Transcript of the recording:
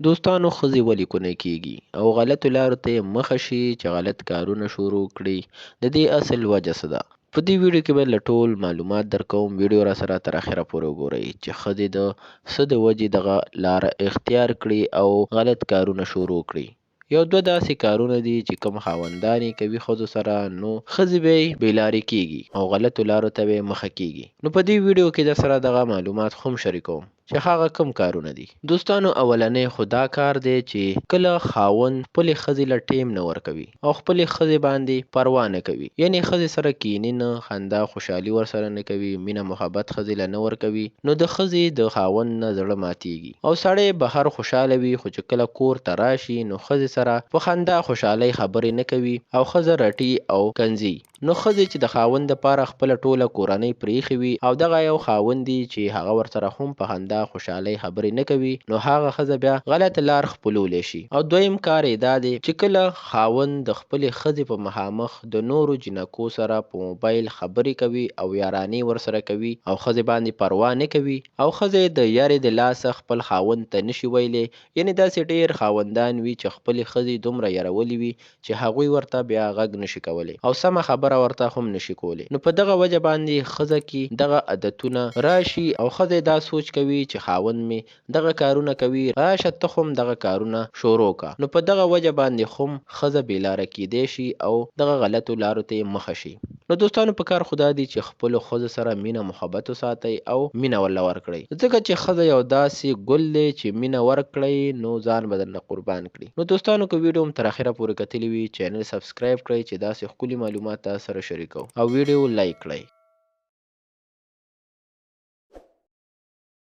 دوستانو ښځې ولې کونې کېږي او غلطو لارو ته یې مخه شي چې غلط کارونه شروع کړي، د دې اصل وجه څه ده؟ په دې ویډیو کې به له ټول معلومات درکوم. ویډیو راسره تر اخره پورې وګورئ چې ښځې د څه د وجې دغه لاره اختیار کړي او غلط کارونه شروع کړي. یو دوه داسې کارونه دي چې کوم خاوندان یې کوي ښځو سره، نو ښځې به یې بې لارې کېږي او غلطو لارو ته به یې مخه کېږي. نو په دې ویډیو کې درسره دغه معلومات هم شریکوم چې هغه کوم کارونه دي. دوستانو اولنی خو دا کار دی چې کله خاوند خپلې ښځې له ټیم نه ورکوي او خپلې ښځې باندې پروا نه کوي، یعنې ښځې سره کیني نه، خندا خوشحالي ورسره نه کوي، مینه محبت ښځې له نه ورکوي، نو د ښځې د خاوند نه زړه ماتیږي او سړی بهر خوشحاله وي، خو چې کله کور ته راشي نو ښځې سره په خندا خوشحالۍ خبرې نه کوي او ښځه رټي او کنځي. نو ښځې چې د خاوند دپاره خپله ټوله کورنۍ پرېښې وي او دغه یو خاوند دی چې هغه ورسره هم په خندا خوشحالۍ خبرې نه کوي، نو هغه ښځه بیا غلطه لار خپلولی شي. او دویم کار یې دا دی چې کله خاوند د خپلې ښځې په مخامخ د نورو جنکو سره په موبایل خبرې کوي او یارانې ورسره کوي او ښځې باندې پروا نه کوي او ښځې د یارې د لاسه خپل خاوند ته نشي ویلی، یعنې داسې ډېر خاوندان وي چې خپلې ښځې دومره یارولي وي چې هغوی ورته بیا غږ نشي کولی او سمه خبره ورته هم نشي کولی. نو په دغه وجه باندې ښځه کې دغه عادتونه راشي او ښځه دا سوچ کوي چې خاوند مې دغه کارونه کوي، راشه ته هم دغه کارونه شروع کا. نو په دغه وجه باندې هم ښځه بې لاره کیدی شي او دغه غلطو لارو ته یې مخه شي. نو دوستانو په کار خدا دی چې خپلو ښځو سره مینه محبت وساتئ او مینه ورله ورکړئ، ځکه چې ښځه یو داسې ګل دی چې مینه ورکړئ نو ځان به درنه قربان کړي. نو دوستانو که ویډیو هم تر اخره پورې کتلی وي، چینل سبسکرایب کړئ چې داسې ښکلي معلومات تاسو سره شریکوم او ویډیو لایک کړئ.